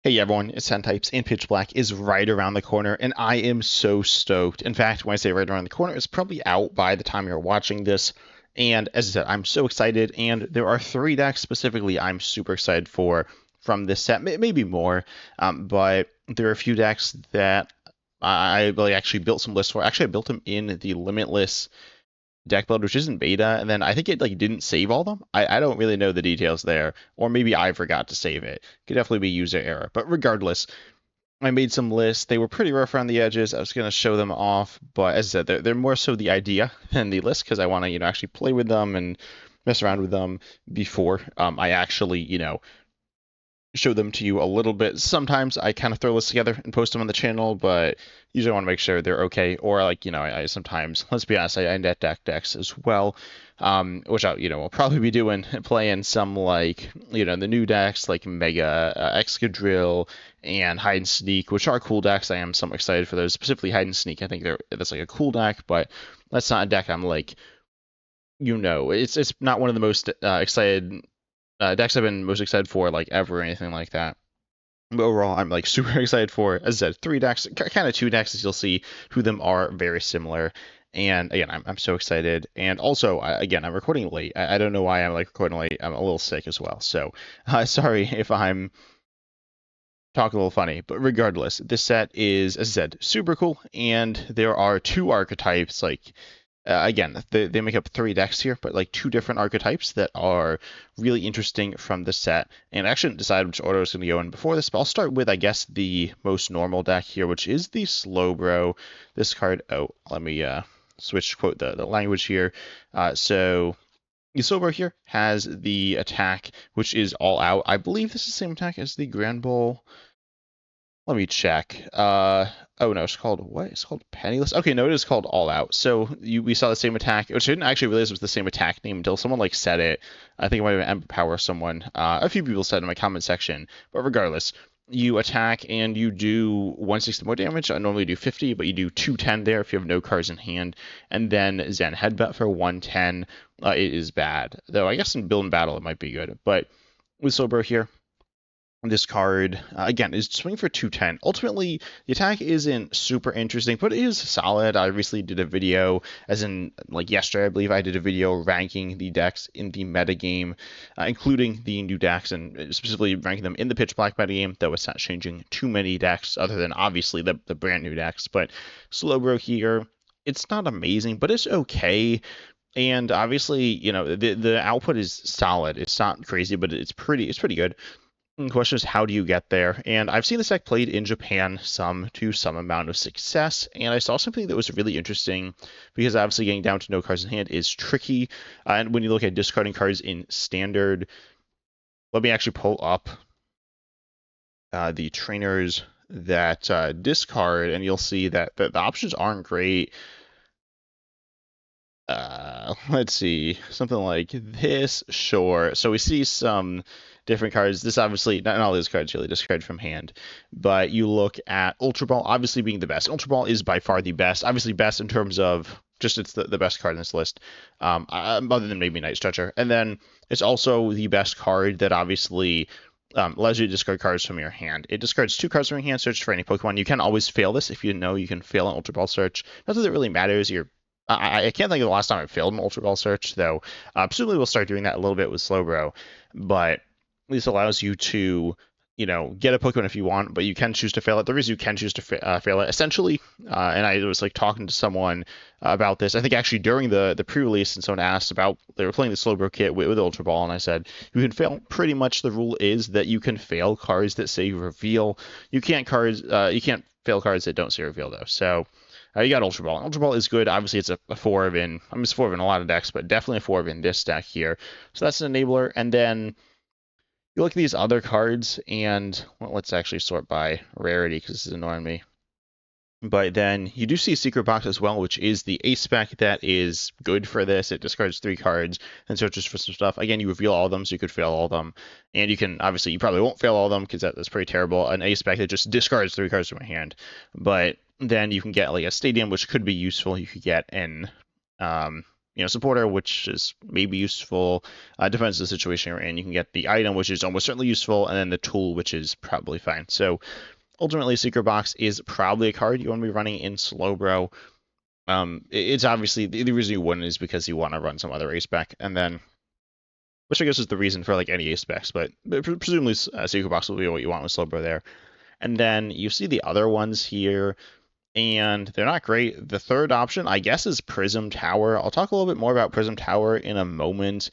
Hey everyone, it's Ten Types, and Pitch Black is right around the corner, and I am so stoked. In fact, when I say right around the corner, it's probably out by the time you're watching this. And as I said, I'm so excited, and there are three decks specifically I'm super excited for from this set, maybe more, but there are a few decks that I really actually built some lists for. Actually, I built them in the Limitless deck build, which isn't beta, and then I think it like didn't save all of them. I don't really know the details there, or maybe I forgot to save it. Could definitely be user error. But regardless, I made some lists. They were pretty rough around the edges. I was gonna show them off, but as I said, they're more so the idea than the list because I want to actually play with them and mess around with them before I actually show them to you a little bit. Sometimes I kind of throw lists together and post them on the channel, but usually I want to make sure they're okay. Or like, I sometimes, let's be honest, I net deck decks as well, which I, will probably be doing, playing some like, the new decks like Mega Excadrill and Hide and Sneak, which are cool decks. I am somewhat excited for those, specifically Hide and Sneak. I think that's like a cool deck, but that's not a deck I'm like, it's not one of the most excited decks I've been most excited for like ever or anything like that. But overall, I'm like super excited for, as I said, three decks, kind of two decks, as you'll see. Two of them are very similar. And again, I'm so excited. And also, again, I'm recording late. I don't know why I'm like recording late. I'm a little sick as well. So sorry if I'm talking a little funny. But regardless, this set is, as I said, super cool. And there are two archetypes like again, they make up three decks here, but like two different archetypes that are really interesting from the set. And I actually didn't decide which order I was going to go in before this, but I'll start with, I guess, the most normal deck here, which is the Slowbro. This card, let me switch quote the language here. So the Slowbro here has the attack, which is all out. I believe this is the same attack as the Granbull. Let me check. Oh no, it's called what? It's called Penniless. Okay, no, it is called All Out. So we saw the same attack, which I didn't actually realize was the same attack name until someone like said it. I think it might have been Ember Power someone. A few people said in my comment section. But regardless, you attack and you do 160 more damage. I normally do 50, but you do 210 there if you have no cards in hand. And then Zen Headbutt for 110. It is bad, though. I guess in Build and Battle it might be good, but with Slowbro here, this card again is swing for 210. Ultimately, the attack isn't super interesting, but it is solid. I recently did a video, as in like yesterday, I believe I did a video ranking the decks in the metagame, including the new decks, and specifically ranking them in the Pitch Black metagame, though it's not changing too many decks other than obviously the brand new decks. But Slowbro here, it's not amazing, but it's okay. And obviously, the output is solid. It's not crazy, but it's pretty good. The question is, how do you get there? And I've seen this deck played in Japan to some amount of success, and I saw something that was really interesting because obviously getting down to no cards in hand is tricky. And when you look at discarding cards in standard, let me actually pull up the trainers that discard, and you'll see that the options aren't great. Let's see, something like this, sure. So we see some different cards. This obviously, not all these cards really discard from hand, but you look at Ultra Ball obviously being the best. Ultra Ball is by far the best, obviously best in terms of just it's the best card in this list, other than maybe Night Stretcher. And then it's also the best card that obviously allows you to discard cards from your hand. It discards two cards from your hand, search for any Pokemon. You can always fail this if you know you can fail an Ultra Ball search. Not that it really matters. I can't think of the last time I failed an Ultra Ball search, though. Presumably we'll start doing that a little bit with Slowbro, but this allows you to, get a Pokemon if you want, but you can choose to fail it. There is you can choose to fail it, essentially. And I was like talking to someone about this. I think actually during the pre-release, and someone asked about they were playing the Slowbro kit with Ultra Ball, and I said you can fail. Pretty much the rule is that you can fail cards that say reveal. You can't fail cards that don't say reveal though. So. You got Ultra Ball. Ultra Ball is good. Obviously, it's a 4 of in. It's 4 of in a lot of decks, but definitely a 4 of in this deck here. So that's an enabler. And then you look at these other cards, and let's actually sort by rarity because this is annoying me. But then you do see Secret Box as well, which is the ace spec that is good for this. It discards 3 cards and searches for some stuff. Again, you reveal all of them, so you could fail all of them. And you can, obviously, you probably won't fail all of them because that's pretty terrible. An ace spec that just discards 3 cards from your hand. But then you can get like a Stadium, which could be useful. You could get an supporter, which is maybe useful. Depends on the situation you're in. You can get the item, which is almost certainly useful, and then the tool, which is probably fine. So ultimately, Secret Box is probably a card you want to be running in Slowbro. It's obviously the reason you wouldn't is because you want to run some other ace spec, and then, which I guess is the reason for like any ace specs, but presumably Secret Box will be what you want with Slowbro there. And then you see the other ones here, and they're not great. The third option, I guess, is Prism Tower. I'll talk a little bit more about Prism Tower in a moment.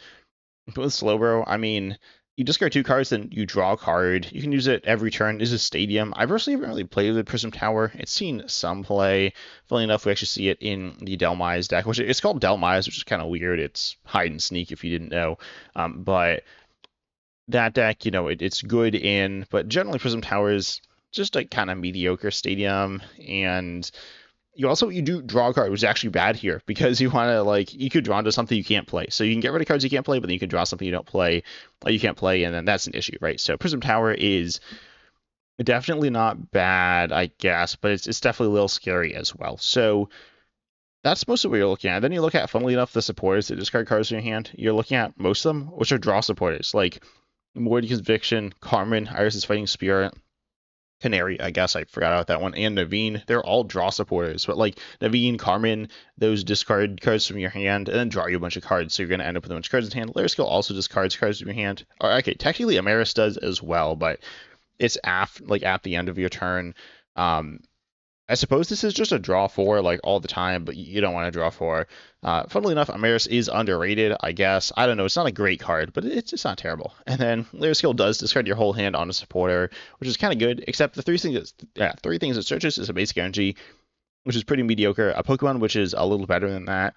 But with Slowbro, I mean, you discard 2 cards, then you draw a card. You can use it every turn. This is Stadium. I personally haven't really played with Prism Tower. It's seen some play. Funnily enough, we actually see it in the Dhelmise deck, which it's called Dhelmise, which is kind of weird. It's hide and sneak if you didn't know. But that deck, it's good in, but generally Prism Tower is just a kind of mediocre Stadium, and you do draw a card, which is actually bad here because you want to you could draw into something you can't play. So you can get rid of cards you can't play, but then you can draw something you don't play, you can't play, and then that's an issue, right? So Prism Tower is definitely not bad, I guess, but it's definitely a little scary as well. So that's most of what you're looking at. Then you look at, funnily enough, the supporters that discard cards in your hand. You're looking at most of them, which are draw supporters, like Moody Conviction, Carmen, Iris' Fighting Spirit, Canary, I guess I forgot about that one, and Naveen. They're all draw supporters, but like Naveen, Carmen, those discard cards from your hand and then draw you a bunch of cards, so you're going to end up with a bunch of cards in hand. Layer Skill also discards cards from your hand. Okay, technically Amaris does as well, but it's at the end of your turn. I suppose this is just a draw 4 all the time, but you don't want to draw 4. Funnily enough, Amaris is underrated, I guess. I don't know, it's not a great card, but it's not terrible. And then Layer Skill does discard your whole hand on a supporter, which is kind of good, except the three things it searches is a basic energy, which is pretty mediocre, a Pokemon, which is a little better than that,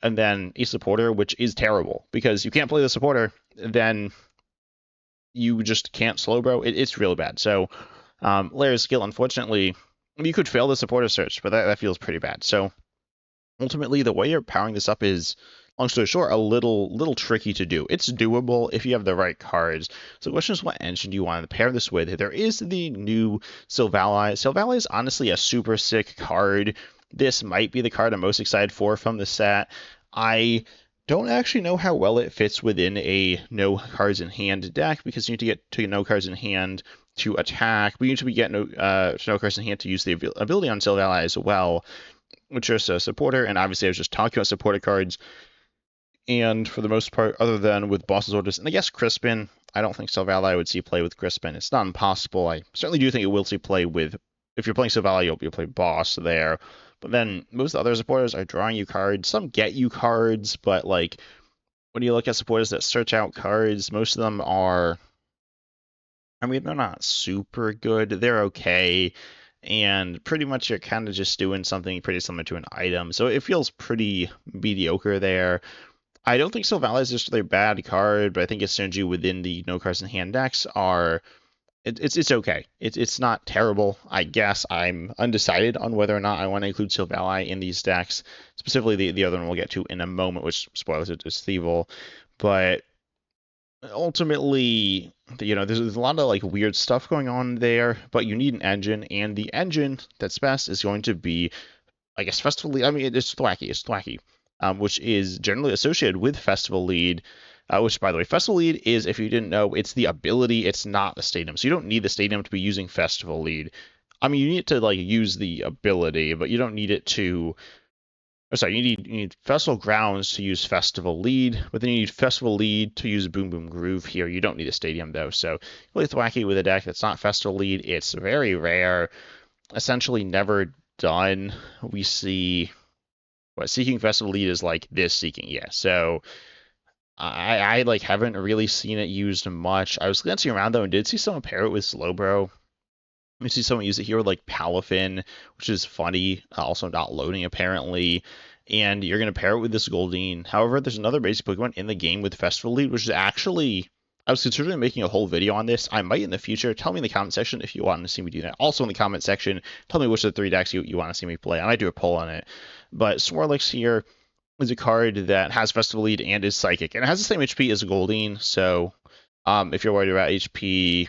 and then a supporter, which is terrible, because you can't play the supporter, then you just can't Slowbro. It's really bad. So Layer Skill, unfortunately, you could fail the supporter search, but that feels pretty bad. So ultimately, the way you're powering this up is, long story short, a little tricky to do. It's doable if you have the right cards. So the question is, what engine do you want to pair this with? There is the new Silvally. Silvally is honestly a super sick card. This might be the card I'm most excited for from the set. I don't actually know how well it fits within a no cards in hand deck, because you need to get to no cards in hand to attack, but you need to be getting no cards in hand to use the ability on Silvally as well, which is a supporter, and obviously I was just talking about supporter cards, and for the most part, other than with Boss's Orders, and I guess Crispin, I don't think Silvally would see play with Crispin. It's not impossible. I certainly do think it will see play with, if you're playing Silvally, you'll play Boss there, but then most of the other supporters are drawing you cards. Some get you cards, but when you look at supporters that search out cards, most of them are, I mean, they're not super good. They're okay. And pretty much you're kind of just doing something pretty similar to an item. So it feels pretty mediocre there. I don't think Silvally is just a bad card, but I think its synergy within the no cards in hand decks are, it's okay. It's not terrible. I guess I'm undecided on whether or not I want to include Silvally in these decks. Specifically, the other one we'll get to in a moment, which, spoilers, it is Thievel. But ultimately, there's a lot of weird stuff going on there, but you need an engine, and the engine that's best is going to be, I guess, Festival Lead. I mean, it's Thwackey, which is generally associated with Festival Lead, which, by the way, Festival Lead is, if you didn't know, it's the ability, it's not the stadium. So you don't need the stadium to be using Festival Lead. I mean, you need to use the ability, but you don't need it to. Oh, sorry, you need Festival Grounds to use Festival Lead, but then you need Festival Lead to use Boom Boom Groove here. You don't need a stadium, though. So really Thwackey with a deck that's not Festival Lead. It's very rare, essentially never done. We see Seeking Festival Lead is this Seeking, yeah. So I haven't really seen it used much. I was glancing around, though, and did see someone pair it with Slowbro. We see someone use it here with Palafin, which is funny, also not loading apparently, and you're going to pair it with this Goldeen. However, there's another basic Pokemon in the game with Festival Lead, which is actually, I was considering making a whole video on this. I might in the future. Tell me in the comment section if you want to see me do that. Also in the comment section, tell me which of the 3 decks you want to see me play. I might do a poll on it. But Swirlix here is a card that has Festival Lead and is Psychic, and it has the same HP as Goldeen, so if you're worried about HP,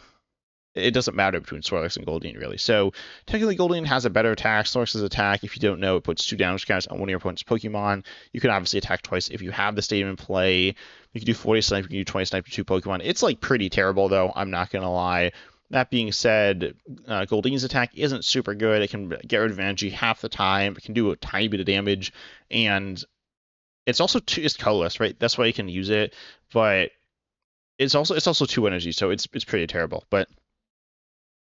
it doesn't matter between Swirlix and Goldeen, really. So technically, Goldeen has a better attack. Swirlix's attack, if you don't know, it puts 2 damage counters on one of your opponent's Pokemon. You can obviously attack twice if you have the stadium in play. You can do 40 snipe, you can do 20 snipe to 2 Pokemon. It's like pretty terrible, though. I'm not gonna lie. That being said, Goldeen's attack isn't super good. It can get rid of energy half the time. It can do a tiny bit of damage, and it's also it's colorless, right? That's why you can use it, but it's also 2 energy, so it's pretty terrible. But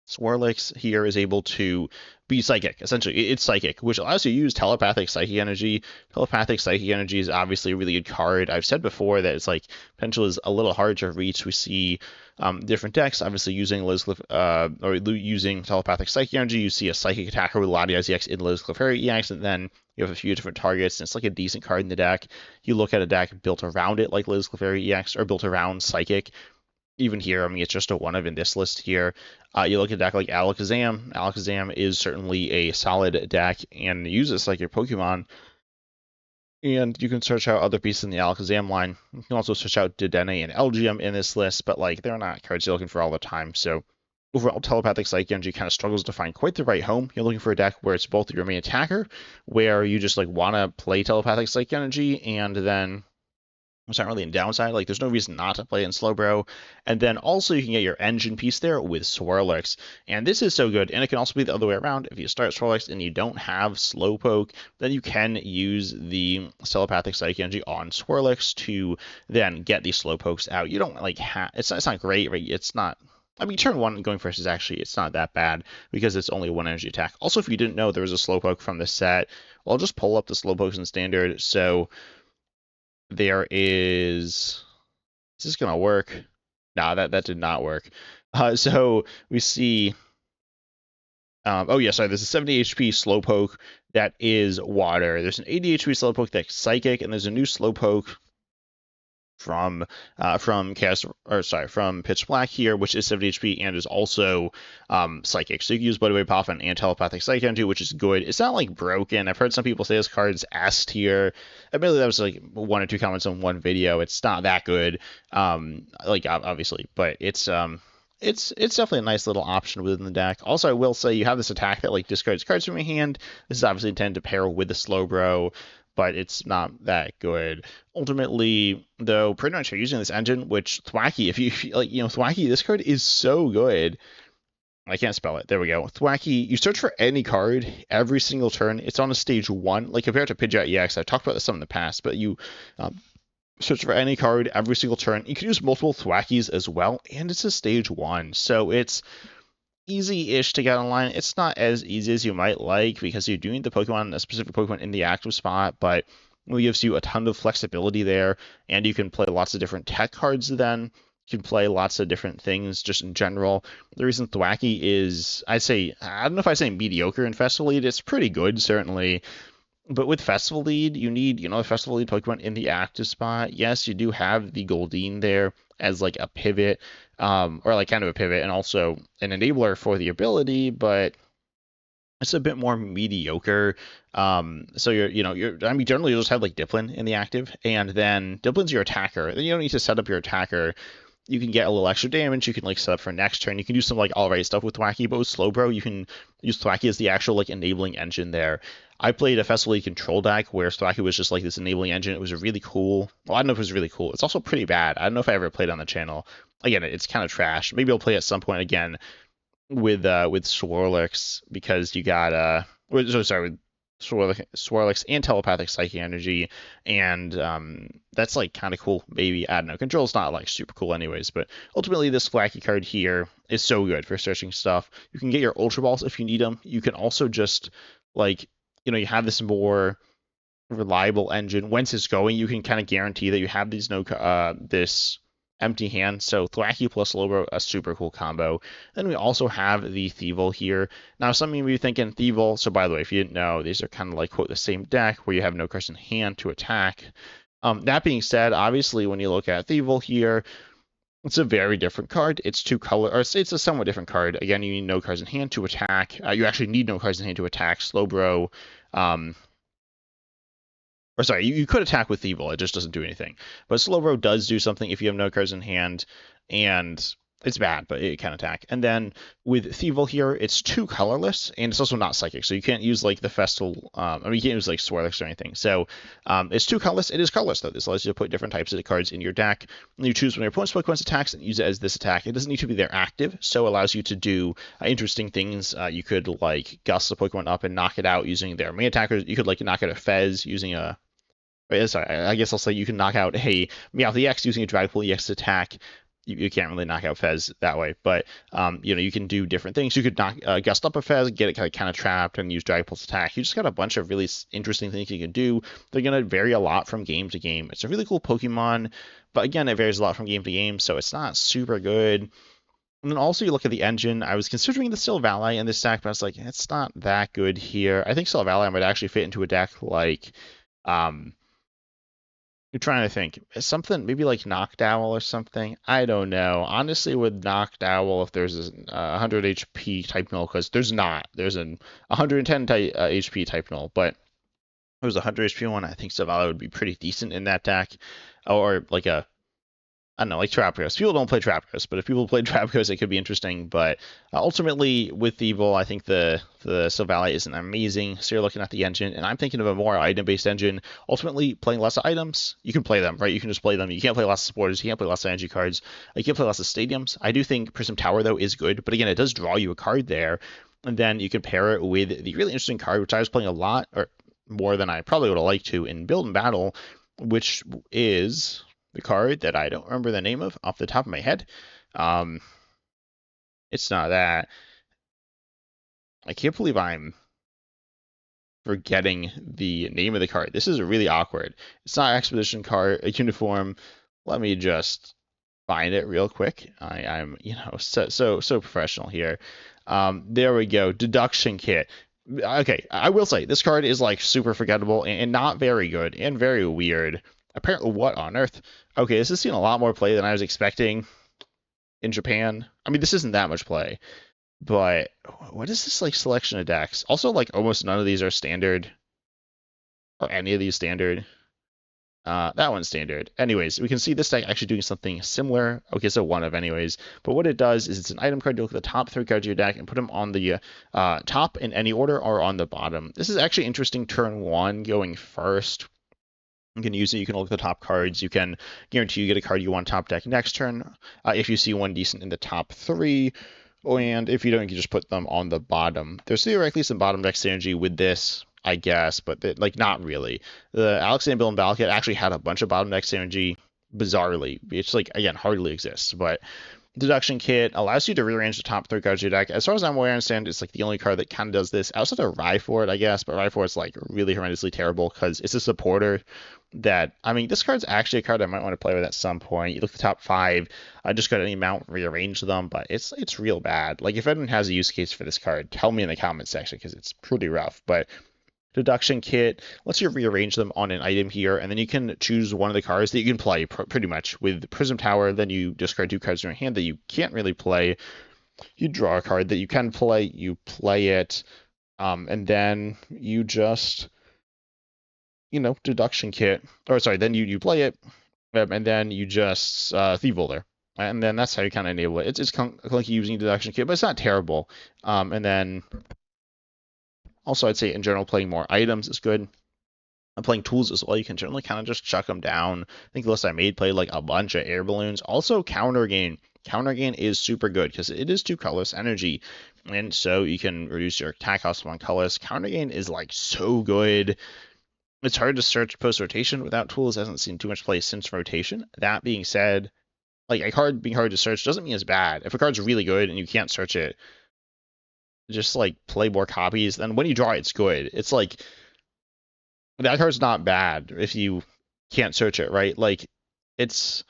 Swirlix here is able to be psychic. Essentially, it's psychic, which allows you to use telepathic psychic energy. Telepathic psychic energy is obviously a really good card. I've said before that it's like potential is a little hard to reach. We see different decks obviously using or using telepathic psychic energy. You see a psychic attacker with Latias EX in Liz Clefairy EX, and then you have a few different targets, and it's like a decent card in the deck. You look at a deck built around it like Liz Clefairy EX or built around psychic. Even here, I mean, it's just a 1 of in this list here. You look at a deck like Alakazam. Alakazam is certainly a solid deck and uses like your Pokemon. And you can search out other pieces in the Alakazam line. You can also search out Dedenne and Elgyem in this list, but like they're not cards you're looking for all the time. So overall, Telepathic Psychic Energy kind of struggles to find quite the right home. You're looking for a deck where it's both your main attacker, where you just like want to play Telepathic Psychic Energy, and then it's not really a downside. Like, there's no reason not to play in Slowbro. And then also you can get your engine piece there with Swirlix. And this is so good. And it can also be the other way around. If you start Swirlix and you don't have Slowpoke, then you can use the Telepathic Psychic Energy on Swirlix to then get these Slowpokes out. You don't like it's not great, right? It's not. I mean, turn 1 going first is actually, it's not that bad because it's only 1 energy attack. Also, if you didn't know there was a Slowpoke from this set, well, I'll just pull up the Slowpokes in Standard. So there is this gonna work? Nah, that did not work. So we see oh yeah, sorry, there's a 70 HP Slowpoke that is water. There's an 80 HP Slowpoke that's psychic, and there's a new Slowpoke from Pitch Black here, which is 70 HP and is also psychic. So you can use Blood Away Poffin and Telepathic Psychic Energy, which is good. It's not like broken. I've heard some people say this card's S tier. Admittedly, that was like 1 or 2 comments on one video. It's not that good, like obviously, but it's definitely a nice little option within the deck. Also, I will say you have this attack that like discards cards from your hand. This is obviously intended to pair with the Slowbro, but it's not that good. Ultimately, though, pretty much you're using this engine, which Thwackey, if you like, Thwackey, this card is so good. I can't spell it. There we go. Thwackey, you search for any card every single turn. It's on a stage 1, like compared to Pidgeot EX. I've talked about this some in the past, but you search for any card every single turn. You can use multiple Thwackeys as well, and it's a stage 1, so it's easy-ish to get online. It's not as easy as you might like because you're doing the Pokemon, a specific Pokemon in the active spot, but it gives you a ton of flexibility there, and you can play lots of different tech cards then. You can play lots of different things just in general. The reason Thwackey is, I don't know if I say mediocre in Festival Lead, it's pretty good, certainly. But with Festival Lead, you need, a Festival Lead Pokemon in the active spot. Yes, you do have the Goldeen there as like a pivot, or like kind of a pivot, and also an enabler for the ability, but it's a bit more mediocre. So generally you'll just have like Dipplin in the active, and then Dipplin's your attacker. Then you don't need to set up your attacker. You can get a little extra damage. You can like set up for next turn. You can do some like alright stuff with Thwackey, but with Slowbro, you can use Thwackey as the actual like enabling engine there. I played a Festival League control deck where Thwackey was just like this enabling engine. It was really cool. Well, I don't know if it was really cool. It's also pretty bad. I don't know if I ever played on the channel. Again, it's kind of trash. Maybe I'll play at some point again with Swirlix because you got with Swirlix and Telepathic Psychic Energy, and that's like kind of cool. Maybe, I don't know. Control's not like super cool anyways, but ultimately this Thwackey card here is so good for searching stuff. You can get your Ultra Balls if you need them. You can also just like, you have this more reliable engine. Once it's going, you can kind of guarantee that you have these this empty hand. So Thwackey plus Slowbro, a super cool combo. Then we also have the Thievul here. Now, some of you may be thinking Thievul. So by the way, if you didn't know, these are kind of like, quote, the same deck where you have no cards in hand to attack. That being said, obviously, when you look at Thievul here, it's a very different card. It's it's a somewhat different card. Again, you need no cards in hand to attack. You actually need no cards in hand to attack Slowbro. Or sorry, you could attack with Thievul. It just doesn't do anything. But Slowbro does do something if you have no cards in hand. And It's bad, but it can attack. And then with Thievel here, it's 2 colorless, and it's also not psychic, so you can't use like the Festal. I mean, you can't use like Swirlix or anything. So it's 2 colorless. It is colorless though. This allows you to put different types of cards in your deck. And you choose when your opponent's Pokemon attacks and use it as this attack. It doesn't need to be there active, so it allows you to do interesting things. You could like gust the Pokemon up and knock it out using their main attackers. You could like knock out a Fez using a. Sorry, I guess I'll say you can knock out a Meowth EX using a Dragapult EX attack. You can't really knock out Fez that way, but you can do different things. You could knock gust up a Fez, get it kind of trapped, and use Dragapult's attack. You just got a bunch of really interesting things you can do. They're gonna vary a lot from game to game. It's a really cool Pokemon, but again, it varies a lot from game to game, so it's not super good. And then also you look at the engine. I was considering the Silvally in this deck, but I was like, it's not that good here. I think Silvally might actually fit into a deck like you're trying to think. Something maybe like Noctowl or something. I don't know. Honestly, with Noctowl, if there's a 100 HP type null, because there's not. There's an 110 HP type null, but if it was a 100 HP one, I think Silvally would be pretty decent in that deck. Or like a I don't know, like Trapghost. People don't play Trapghost, but if people play Trapghost, it could be interesting. But ultimately, with Thievel, I think the Silvally isn't amazing. So you're looking at the engine, and I'm thinking of a more item-based engine. Ultimately, playing less items, you can play them, right? You can just play them. You can't play lots of supporters. You can't play lots of energy cards. You can't play lots of stadiums. I do think Prism Tower, though, is good. But again, it does draw you a card there. And then you can pair it with the really interesting card, which I was playing a lot, or more than I probably would have liked to, in Build and Battle, which is the card that I don't remember the name of off the top of my head. It's not that. I can't believe I'm forgetting the name of the card. This is really awkward. It's not Expedition card, a uniform. Let me just find it real quick. I'm so professional here. There we go. Deduction Kit. Okay, I will say this card is like super forgettable and not very good and very weird. Apparently, what on earth? Okay, this has seen a lot more play than I was expecting in Japan. I mean, this isn't that much play, but what is this like selection of decks? Also, like almost none of these are standard, or any of these standard. That one's standard. Anyways, we can see this deck actually doing something similar. Okay, so one of anyways. But what it does is it's an item card. You look at the top 3 cards of your deck and put them on the top in any order or on the bottom. This is actually interesting turn 1 going first. You can use it. You can look at the top cards. You can guarantee you get a card you want top deck next turn. If you see one decent in the top 3. And if you don't, you can just put them on the bottom. There's theoretically some bottom deck synergy with this, I guess, but like not really. The Alexander Bill and Battle Kit actually had a bunch of bottom deck synergy, bizarrely. It's like, again, hardly exists, but Deduction Kit allows you to rearrange the top 3 cards of your deck. As far as I'm aware, I understand it's like the only card that kind of does this. Outside of Rhyhorn, I guess, but Rhyhorn's like really horrendously terrible because it's a supporter that, I mean, this card's actually a card I might want to play with at some point. You look at the top 5, I just got any amount, rearrange them, but it's real bad. Like, if anyone has a use case for this card, tell me in the comments section because it's pretty rough, but Deduction Kit lets you rearrange them on an item here, and then you can choose one of the cards that you can play pretty much. With Prism Tower, then you discard 2 cards in your hand that you can't really play. You draw a card that you can play, you play it, and then you just, Deduction Kit, or sorry, then you play it, and then you just Thievel there. And then that's how you kind of enable it. It's clunky using Deduction Kit, but it's not terrible. And then also, I'd say in general, playing more items is good. And playing tools as well, you can generally kind of just chuck them down. I think the list I made played like a bunch of air balloons. Also, Counter Gain. Counter Gain is super good because it is 2 colorless energy. And so you can reduce your attack cost 1 colorless. Counter Gain is like so good. It's hard to search post-rotation without tools. It hasn't seen too much play since rotation. That being said, like a card being hard to search doesn't mean it's bad. If a card's really good and you can't search it, just like play more copies, then when you draw it's good. It's like that card's not bad if you can't search it, right? Like it's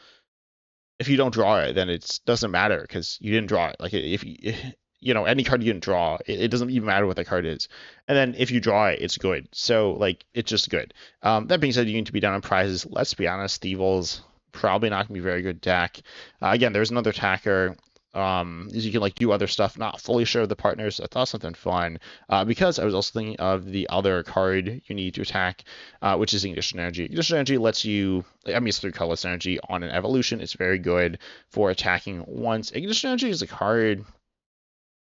if you don't draw it, then it doesn't matter because you didn't draw it. Like if any card you didn't draw, it doesn't even matter what the card is. And then if you draw it, it's good. So like it's just good. That being said, you need to be down on prizes. Let's be honest, Thievel's probably not gonna be a very good deck. Again, there's another attacker. is you can like do other stuff, not fully share with the partners. So I thought something fun, because I was also thinking of the other card you need to attack, which is Ignition Energy. Ignition Energy lets you, I mean, it's 3 colorless energy on an evolution. It's very good for attacking once. Ignition Energy is a card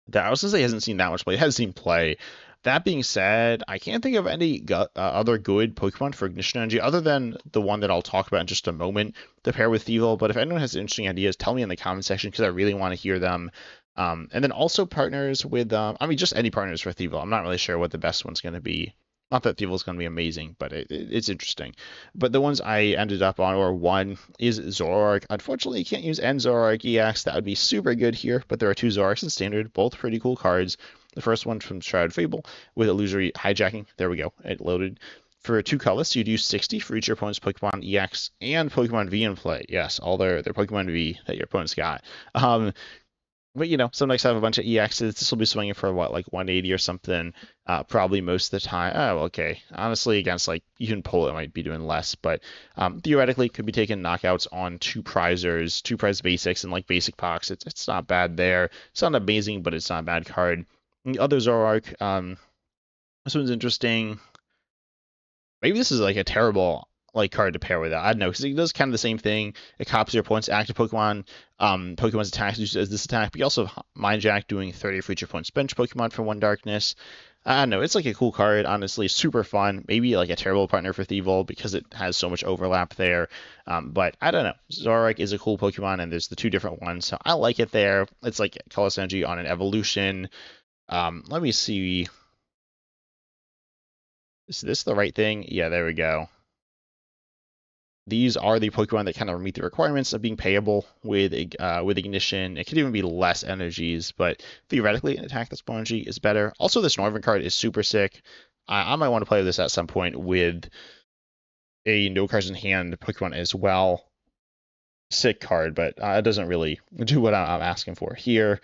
that I was gonna say hasn't seen that much play. It has seen play. That being said, I can't think of any other good Pokemon for Ignition Energy other than the one that I'll talk about in just a moment to pair with Thievul. But if anyone has interesting ideas, tell me in the comment section because I really want to hear them. And then also partners with, I mean, just any partners for Thievul. I'm not really sure what the best one's going to be. Not that Thievul is going to be amazing, but it's interesting. But the ones I ended up on, or one, is Zoroark. Unfortunately, you can't use N Zoroark EX. That would be super good here, but there are 2 Zoroarks in Standard, both pretty cool cards. The first one from Shrouded Fable with Illusory Hijacking. There we go. It loaded. For 2 colors, you'd use 60 for each of your opponent's Pokemon EX and Pokemon V in play. Yes, all their Pokemon V that your opponent's got. But some decks have a bunch of EXs. This will be swinging for what, like 180 or something, probably most of the time. Oh, okay. Honestly, against like even pull, it might be doing less, but theoretically could be taking knockouts on 2 prizers, 2 prize basics, and like basic pox. It's not bad there. It's not amazing, but it's not a bad card. And the other Zoroark, this one's interesting. Maybe this is like a terrible like card to pair with it. I don't know, because it does kind of the same thing. It copies your opponent's active Pokemon, Pokemon's attacks as this attack, but you also have Mind Jack doing 30 for each opponent's bench Pokemon for 1 darkness. I don't know, it's like a cool card, honestly, super fun. Maybe like a terrible partner for Thievul because it has so much overlap there. But I don't know. Zoroark is a cool Pokemon, and there's the 2 different ones, so I like it there. It's like Colorless Energy on an evolution. Let me see. Is this the right thing? Yeah, there we go. These are the Pokemon that kind of meet the requirements of being payable with Ignition. It could even be less energies, but theoretically, an attack that's more energy is better. Also, this Northern card is super sick. I might want to play this at some point with a no cards in hand Pokemon as well. Sick card, but it doesn't really do what I'm asking for here.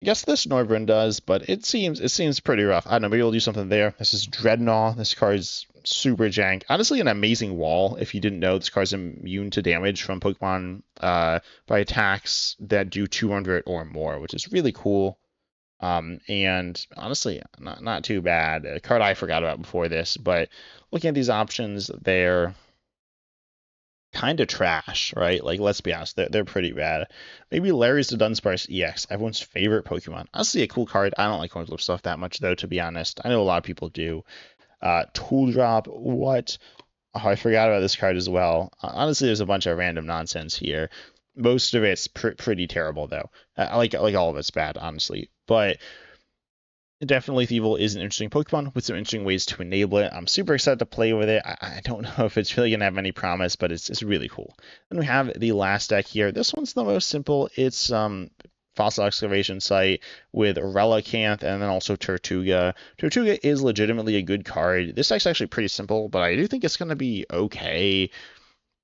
I guess this Noivern does, but it seems pretty rough. I don't know, maybe we'll do something there. This is Dreadnought. This card's super jank. Honestly, an amazing wall. If you didn't know, this card's immune to damage from Pokemon by attacks that do 200 or more, which is really cool. And honestly, not too bad. A card I forgot about before this, but looking at these options, they're kind of trash, right? Like, let's be honest, they're pretty bad. Maybe Larry's the Dunsparce EX, everyone's favorite Pokemon. Honestly, a cool card. I don't like Coin Flip stuff that much, though, to be honest. I know a lot of people do. Tool Drop, what? Oh, I forgot about this card as well. Honestly, there's a bunch of random nonsense here. Most of it's pretty terrible, though. Like all of it's bad, honestly. But definitely Thievul is an interesting Pokemon with some interesting ways to enable it. I'm super excited to play with it. I don't know if it's really going to have any promise, but it's really cool. Then we have the last deck here. This one's the most simple. It's Fossil Excavation Site with Relicanth and then also Tortuga. Tortuga is legitimately a good card. This deck's actually pretty simple, but I do think it's going to be okay.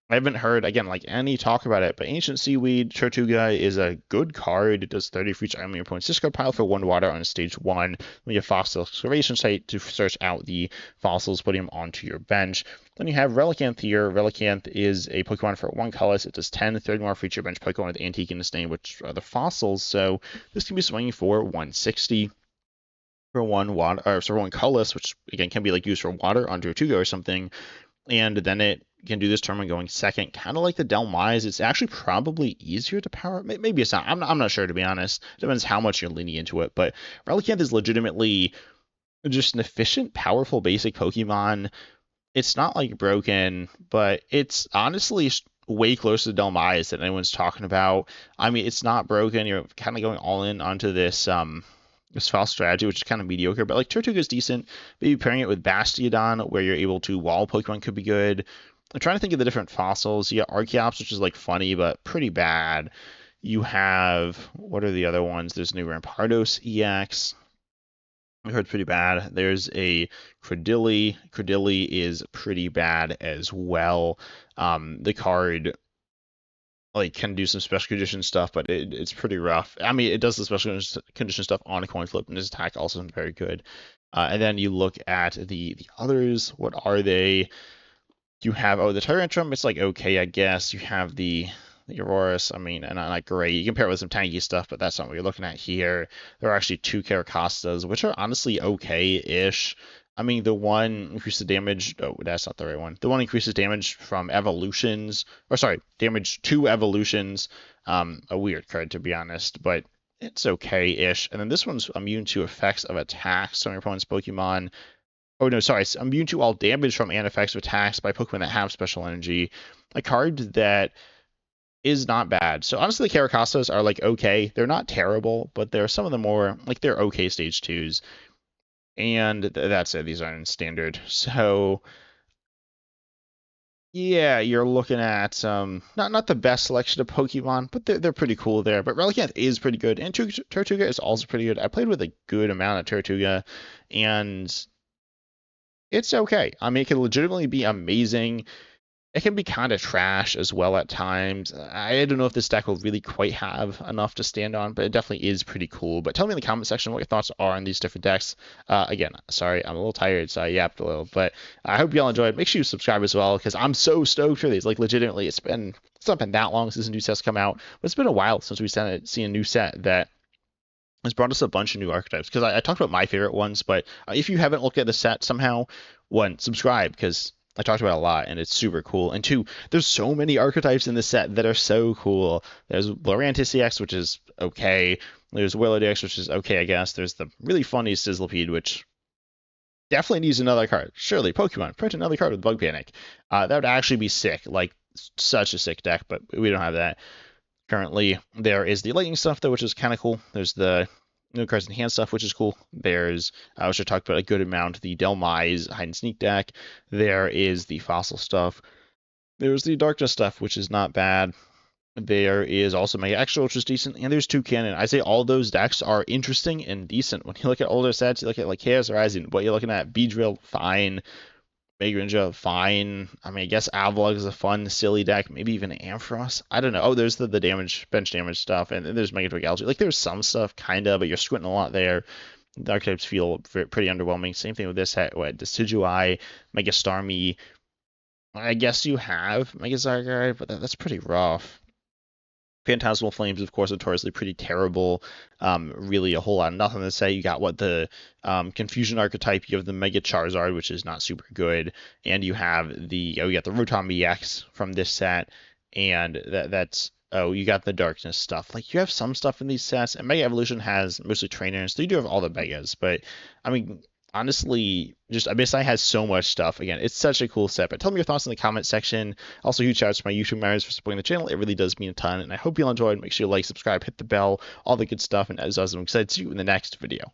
I haven't heard, again, like any talk about it, but Ancient Seaweed Tortuga is a good card. It does 30 for each item in your opponent's discard pile for 1 water on stage 1. We have Fossil Excavation Site to search out the fossils, putting them onto your bench. Then you have Relicanth here. Relicanth is a Pokemon for 1 colorless. It does 10, 30 more for each your bench Pokemon with Antique in its name, which are the fossils. So this can be swinging for 160 for 1 water, or for 1 colorless, which again can be like used for water on Tortuga or something. And then it can do this tournament going second, kind of like the Dhelmise. It's actually probably easier to power. Maybe it's not. I'm not sure, to be honest. It depends how much you're leaning into it. But Relicanth is legitimately just an efficient, powerful, basic Pokemon. It's not like broken, but it's honestly way closer to Dhelmise than anyone's talking about. I mean, it's not broken. You're kind of going all in onto this foul strategy, which is kind of mediocre, but like Tortuga is decent. Maybe pairing it with Bastiodon, where you're able to wall Pokemon, could be good. I'm trying to think of the different fossils. You got Archeops, which is like funny, but pretty bad. You have, what are the other ones? There's new Rampardos EX. I heard pretty bad. There's a Credilli. Credilli is pretty bad as well. The card like can do some special condition stuff, but it's pretty rough. I mean, it does the special condition stuff on a coin flip, and his attack also isn't very good. And then you look at the others. What are they? You have the Tyrantrum. It's like okay, I guess. You have the the Aurorus, I mean, and not great. You compare it with some tanky stuff, but that's not what you're looking at here. There are actually 2 Caracostas, which are honestly okay-ish. I mean, the one increases damage. Oh, that's not the right one. The one increases damage from evolutions, or sorry, damage to evolutions. A weird card to be honest, but it's okay-ish. And then this one's immune to effects of attacks on your opponent's Pokemon. Oh no, sorry, it's immune to all damage from and effects of attacks by Pokemon that have special energy. A card that is not bad. So honestly, the Caracostas are like okay. They're not terrible, but they're some of the more like they're okay stage 2s. And that's it. These aren't in standard. So yeah, you're looking at not the best selection of Pokemon, but they're pretty cool there. But Relicanth is pretty good, and Tortuga is also pretty good. I played with a good amount of Tortuga, and it's okay. I mean, it can legitimately be amazing. It can be kind of trash as well at times. I don't know if this deck will really quite have enough to stand on, but it definitely is pretty cool. But tell me in the comment section what your thoughts are on these different decks. Again, sorry, I'm a little tired, so I yapped a little, but I hope you all enjoyed. Make sure you subscribe as well, because I'm so stoked for these. Like, legitimately, it's not been that long since a new set's come out, but it's been a while since we've seen a new set that has brought us a bunch of new archetypes. Because I talked about my favorite ones, but if you haven't looked at the set somehow, one, subscribe, because I talked about it a lot, and it's super cool. And 2, there's so many archetypes in the set that are so cool. There's Lurantis EX, which is okay. There's Willard EX, which is okay, I guess. There's the really funny Sizzlipede, which definitely needs another card. Surely, Pokemon, print another card with Bug Panic. That would actually be sick. Like, such a sick deck, but we don't have that currently. There is the Lightning stuff, though, which is kind of cool. There's the new cards in hand stuff, which is cool. There's, which I talked about a good amount, the Delmise hide and sneak deck. There is the fossil stuff. There's the darkness stuff, which is not bad. There is also Mega Extra, which is decent, and there's Toucannon. I say all those decks are interesting and decent. When you look at older sets, you look at like Chaos Rising, what you're looking at, Beedrill, fine. Mega Ninja, fine. I mean, I guess Avalugg is a fun, silly deck. Maybe even Ampharos. I don't know. Oh, there's the bench damage stuff, and there's Mega Algae. Like, there's some stuff, kind of, but you're squinting a lot there. The archetypes feel pretty underwhelming. Same thing with this set. What, Decidueye, Mega Starmie. I guess you have Mega Zygarde, but that's pretty rough. Phantasmal Flames, of course, notoriously pretty terrible. Really a whole lot of nothing to say. You got the Confusion archetype. You have the Mega Charizard, which is not super good, and you have you got the Rotom EX from this set, and that's you got the Darkness stuff. Like, you have some stuff in these sets, and Mega Evolution has mostly trainers, so you do have all the Megas, but I mean, honestly, just Abyssai has so much stuff. Again, it's such a cool set. But tell me your thoughts in the comment section. Also, huge shout out to my YouTube members for supporting the channel. It really does mean a ton. And I hope you all enjoyed. Make sure you like, subscribe, hit the bell, all the good stuff. And as always, I'm excited to see you in the next video.